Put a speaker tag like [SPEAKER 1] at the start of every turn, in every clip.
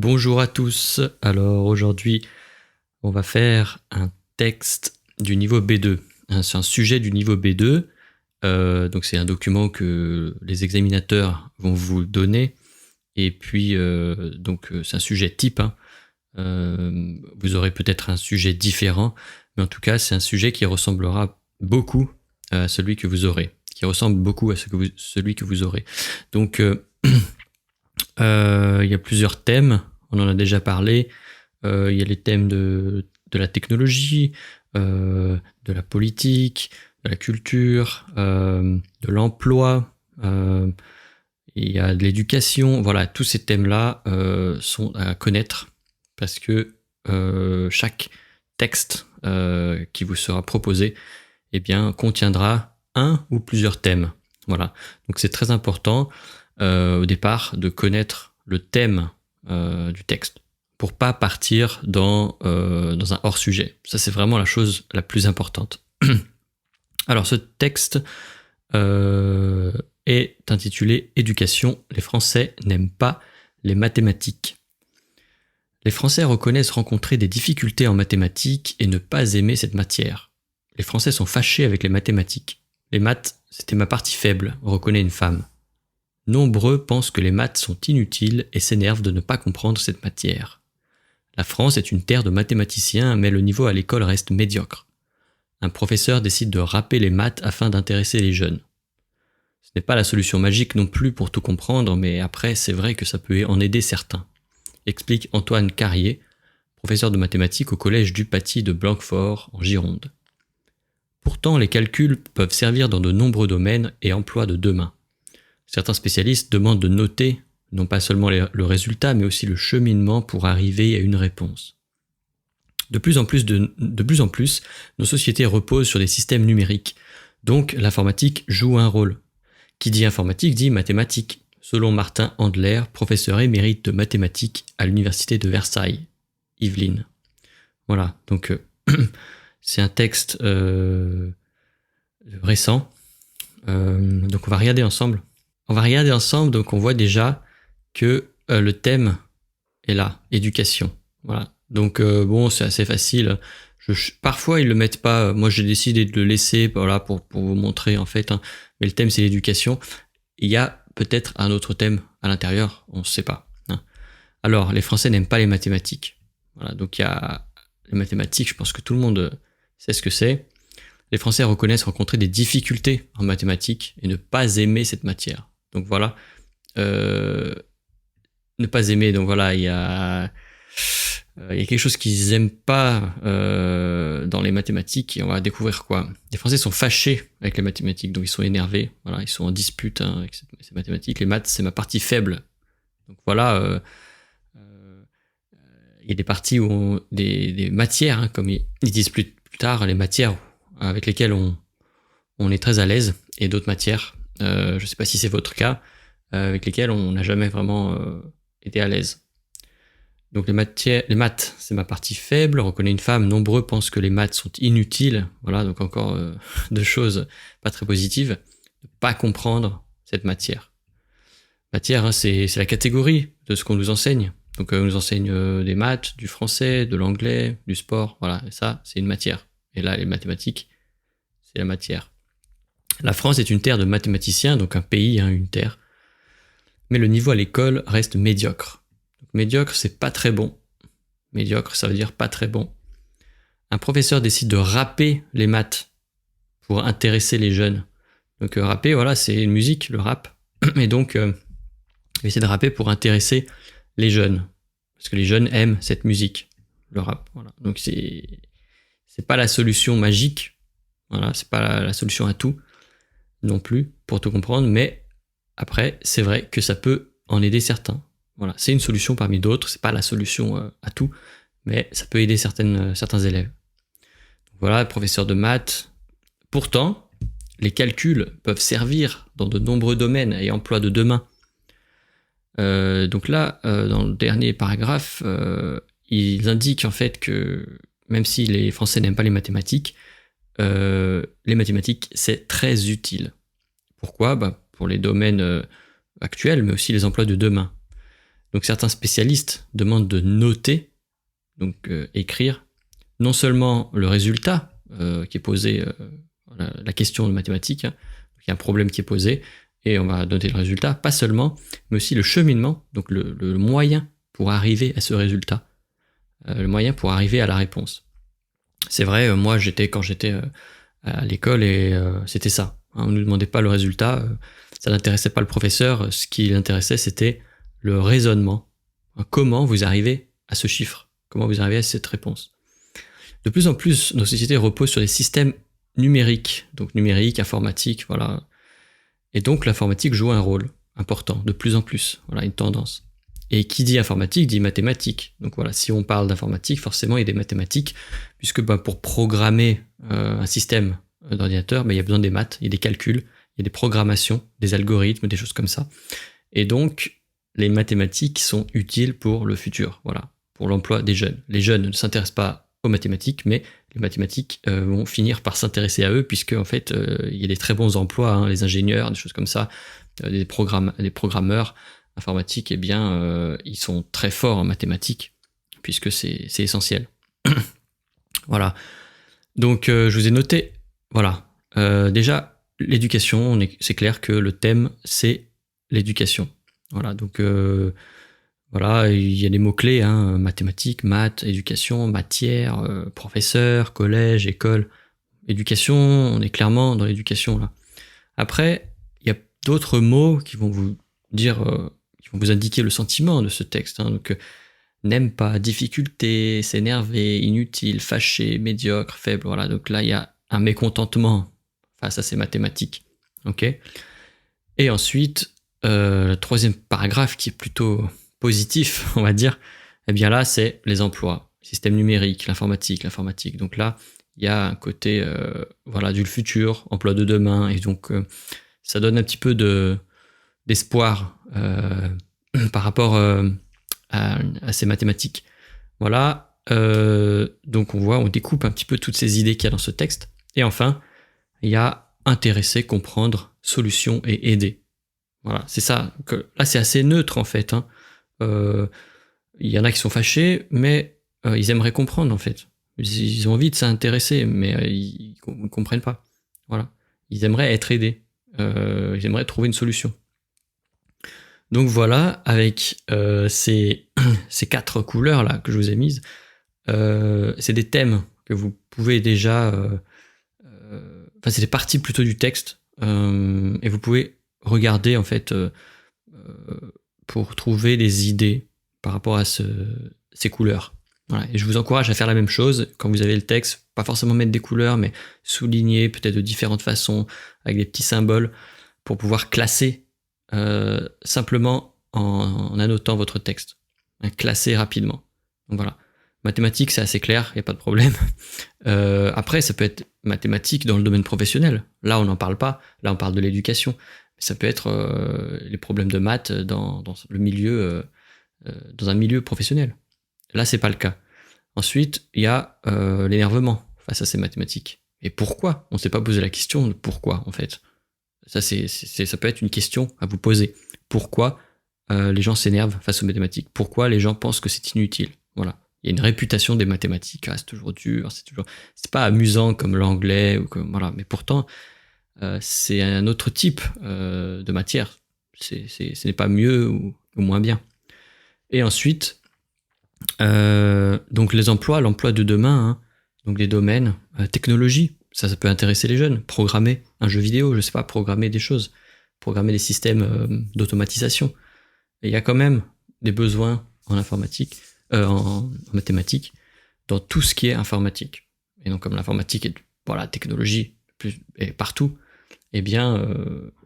[SPEAKER 1] Bonjour à tous. Alors aujourd'hui, on va faire un texte du niveau B2. C'est un sujet du niveau B2. Donc c'est un document que les examinateurs vont vous donner. Et puis, c'est un sujet type. Vous aurez peut-être un sujet différent, mais en tout cas, c'est un sujet qui ressemblera beaucoup à celui que vous aurez, qui ressemble beaucoup à celui que vous aurez. Donc, il y a plusieurs thèmes, on en a déjà parlé. Il y a les thèmes de la technologie, de la politique, de la culture, de l'emploi, il y a de l'éducation. Voilà, tous ces thèmes-là sont à connaître parce que chaque texte qui vous sera proposé contiendra un ou plusieurs thèmes. Voilà, donc c'est très important au départ de connaître le thème du texte pour pas partir dans un hors-sujet. Ça, c'est vraiment la chose la plus importante. Alors, ce texte est intitulé « Éducation, les Français n'aiment pas les mathématiques ». Les Français reconnaissent rencontrer des difficultés en mathématiques et ne pas aimer cette matière. Les Français sont fâchés avec les mathématiques. Les maths, c'était ma partie faible, reconnaît une femme. Nombreux pensent que les maths sont inutiles et s'énervent de ne pas comprendre cette matière. La France est une terre de mathématiciens, mais le niveau à l'école reste médiocre. Un professeur décide de râper les maths afin d'intéresser les jeunes. Ce n'est pas la solution magique non plus pour tout comprendre, mais après, c'est vrai que ça peut en aider certains, explique Antoine Carrier, professeur de mathématiques au collège du Paty de Blanquefort, en Gironde. Pourtant, les calculs peuvent servir dans de nombreux domaines et emplois de demain. Certains spécialistes demandent de noter non pas seulement le résultat, mais aussi le cheminement pour arriver à une réponse. De plus en plus, nos sociétés reposent sur des systèmes numériques, donc l'informatique joue un rôle. Qui dit informatique dit mathématiques, selon Martin Andler, professeur émérite de mathématiques à l'université de Versailles, Yvelines. Voilà, donc c'est un texte récent, donc on va regarder ensemble. Donc on voit déjà que le thème est là, éducation. Voilà. Donc c'est assez facile. Parfois ils le mettent pas. Moi j'ai décidé de le laisser, voilà, pour vous montrer en fait. Mais le thème c'est l'éducation. Il y a peut-être un autre thème à l'intérieur, on ne sait pas. Alors les Français n'aiment pas les mathématiques. Voilà. Donc il y a les mathématiques. Je pense que tout le monde sait ce que c'est. Les Français reconnaissent rencontrer des difficultés en mathématiques et ne pas aimer cette matière. Donc voilà. Ne pas aimer, donc voilà, il y a quelque chose qu'ils aiment pas dans les mathématiques et on va découvrir quoi. Les Français sont fâchés avec les mathématiques, donc ils sont énervés, voilà, ils sont en dispute avec ces mathématiques. Les maths, c'est ma partie faible. Donc voilà, il y a des parties où des matières, comme ils disent plus tard, les matières avec lesquelles on est très à l'aise, et d'autres matières, je sais pas si c'est votre cas, avec lesquelles on n'a jamais vraiment été à l'aise. Donc les maths, c'est ma partie faible, reconnaît une femme. Nombreux pensent que les maths sont inutiles. Voilà, donc encore deux choses pas très positives. Ne pas comprendre cette matière. Matière, c'est la catégorie de ce qu'on nous enseigne. Donc on nous enseigne des maths, du français, de l'anglais, du sport. Voilà, et ça, c'est une matière. Et là, les mathématiques, c'est la matière. La France est une terre de mathématiciens, donc un pays, une terre. Mais le niveau à l'école reste médiocre. Donc, médiocre, c'est pas très bon. Médiocre, ça veut dire pas très bon. Un professeur décide de râper les maths pour intéresser les jeunes. Donc râper, voilà, c'est une musique, le rap. Et donc, il essaie de râper pour intéresser les jeunes. Parce que les jeunes aiment cette musique, le rap. Voilà. Donc c'est pas la solution magique. Voilà, c'est pas la solution à tout non plus, pour tout comprendre, mais après, c'est vrai que ça peut en aider certains. Voilà, c'est une solution parmi d'autres, c'est pas la solution à tout, mais ça peut aider certains élèves. Donc voilà, professeur de maths. Pourtant, les calculs peuvent servir dans de nombreux domaines et emplois de demain. Donc là, dans le dernier paragraphe, ils indiquent en fait que même si les Français n'aiment pas les mathématiques, c'est très utile. Pourquoi ? Pour les domaines actuels, mais aussi les emplois de demain. Donc certains spécialistes demandent de noter, donc écrire, non seulement le résultat qui est posé, la question de mathématiques, hein, il y a un problème qui est posé, et on va noter le résultat, pas seulement, mais aussi le cheminement, donc le moyen pour arriver à ce résultat, le moyen pour arriver à la réponse. C'est vrai, moi quand j'étais à l'école, et c'était ça. Hein, on ne nous demandait pas le résultat, ça n'intéressait pas le professeur, ce qui l'intéressait, c'était le raisonnement. Comment vous arrivez à ce chiffre? Comment vous arrivez à cette réponse? De plus en plus, nos sociétés reposent sur des systèmes numériques, donc numérique, informatique, voilà. Et donc l'informatique joue un rôle important, de plus en plus, voilà, une tendance. Et qui dit informatique dit mathématiques. Donc voilà, si on parle d'informatique, forcément il y a des mathématiques, puisque pour programmer un système d'ordinateur, il y a besoin des maths, il y a des calculs, il y a des programmations, des algorithmes, des choses comme ça. Et donc les mathématiques sont utiles pour le futur, voilà, pour l'emploi des jeunes. Les jeunes ne s'intéressent pas aux mathématiques, mais les mathématiques vont finir par s'intéresser à eux, puisque en fait il y a des très bons emplois, hein, les ingénieurs, des choses comme ça, des programmeurs informatiques, eh bien ils sont très forts en mathématiques, puisque c'est essentiel. Voilà. Donc je vous ai noté, voilà. Déjà, l'éducation, c'est clair que le thème, c'est l'éducation. Voilà, donc voilà, il y a des mots-clés, hein, mathématiques, maths, éducation, matière, professeur, collège, école. Éducation, on est clairement dans l'éducation, là. Après, il y a d'autres mots qui vont vous dire, qui vont vous indiquer le sentiment de ce texte. Hein. Donc, n'aime pas, difficulté, s'énerver, inutile, fâché, médiocre, faible. Voilà, donc là, il y a un mécontentement face à ces mathématiques. Ok. Et ensuite, le troisième paragraphe qui est plutôt positif, on va dire, eh bien là, c'est les emplois, système numérique, l'informatique. Donc là, il y a un côté voilà, du futur, emploi de demain, et donc ça donne un petit peu d'espoir par rapport à ces mathématiques. Voilà, donc on découpe un petit peu toutes ces idées qu'il y a dans ce texte. Et enfin, il y a intéresser, comprendre, solution et aider. Voilà, c'est ça. Là, c'est assez neutre en fait. Hein. Il y en a qui sont fâchés, mais ils aimeraient comprendre en fait. Ils ont envie de s'intéresser, mais ils ne comprennent pas. Voilà. Ils aimeraient être aidés. Ils aimeraient trouver une solution. Donc voilà, avec ces 4 couleurs là que je vous ai mises, c'est des thèmes que vous pouvez déjà... Enfin, c'est des parties plutôt du texte, et vous pouvez regarder en fait pour trouver des idées par rapport à ces couleurs. Voilà. Et je vous encourage à faire la même chose quand vous avez le texte, pas forcément mettre des couleurs, mais souligner peut-être de différentes façons, avec des petits symboles, pour pouvoir classer simplement en annotant votre texte. Classer rapidement. Donc voilà. Mathématiques, c'est assez clair, il n'y a pas de problème. Après, ça peut être mathématiques dans le domaine professionnel. Là, on n'en parle pas. Là, on parle de l'éducation. Ça peut être les problèmes de maths dans le milieu, dans un milieu professionnel. Là, c'est pas le cas. Ensuite, il y a l'énervement face à ces mathématiques. Et pourquoi? On ne s'est pas posé la question de pourquoi, en fait. Ça peut être une question à vous poser. Pourquoi les gens s'énervent face aux mathématiques? Pourquoi les gens pensent que c'est inutile? Voilà. Il y a une réputation des mathématiques, c'est toujours dur, c'est pas amusant comme l'anglais, ou comme, voilà. Mais pourtant, c'est un autre type de matière. Ce n'est pas mieux ou moins bien. Et ensuite, donc les emplois, l'emploi de demain, hein, donc les domaines, technologie, ça peut intéresser les jeunes. Programmer un jeu vidéo, je sais pas, programmer des choses, programmer des systèmes d'automatisation. Et il y a quand même des besoins en informatique, en mathématiques, dans tout ce qui est informatique. Et donc comme l'informatique est la technologie est partout, eh bien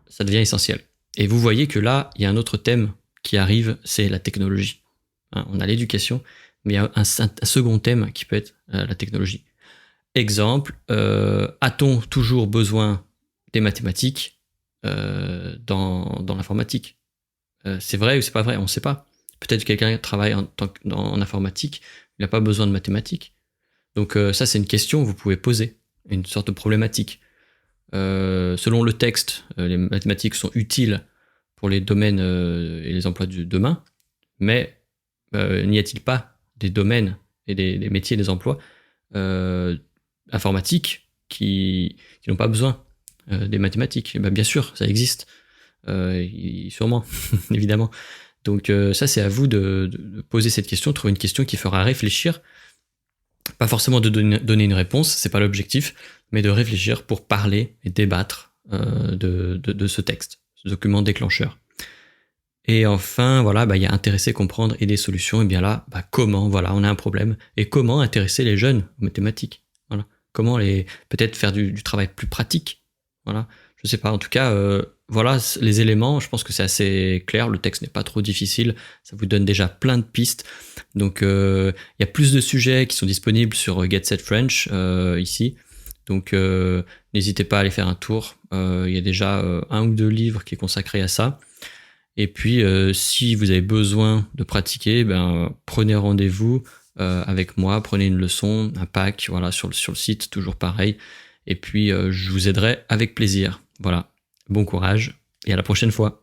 [SPEAKER 1] ça devient essentiel. Et vous voyez que là, il y a un autre thème qui arrive, c'est la technologie. Hein, on a l'éducation, mais il y a un second thème qui peut être la technologie. Exemple, a-t-on toujours besoin des mathématiques dans l'informatique? C'est vrai ou c'est pas vrai? On ne sait pas. Peut-être que quelqu'un travaille en informatique, il n'a pas besoin de mathématiques. Donc ça, c'est une question que vous pouvez poser, une sorte de problématique. Selon le texte, les mathématiques sont utiles pour les domaines et les emplois de demain, Mais n'y a-t-il pas des domaines et des métiers, des emplois informatiques qui n'ont pas besoin des mathématiques? Ben, bien sûr, ça existe. Sûrement, évidemment. Donc ça, c'est à vous de poser cette question, trouver une question qui fera réfléchir. Pas forcément de donner une réponse, c'est pas l'objectif, mais de réfléchir pour parler et débattre de ce texte, ce document déclencheur. Et enfin, voilà, il y a intéresser, comprendre et des solutions. Et bien là, comment, voilà, on a un problème. Et comment intéresser les jeunes aux mathématiques? Voilà. Comment peut-être faire du travail plus pratique? Voilà. Je sais pas. En tout cas, voilà les éléments. Je pense que c'est assez clair. Le texte n'est pas trop difficile. Ça vous donne déjà plein de pistes. Donc, il y a plus de sujets qui sont disponibles sur Get Set French ici. Donc, n'hésitez pas à aller faire un tour. Il y a déjà 1 ou 2 livres qui est consacré à ça. Et puis, si vous avez besoin de pratiquer, prenez rendez-vous avec moi, prenez une leçon, un pack, voilà, sur le site, toujours pareil. Et puis, je vous aiderai avec plaisir. Voilà, bon courage et à la prochaine fois.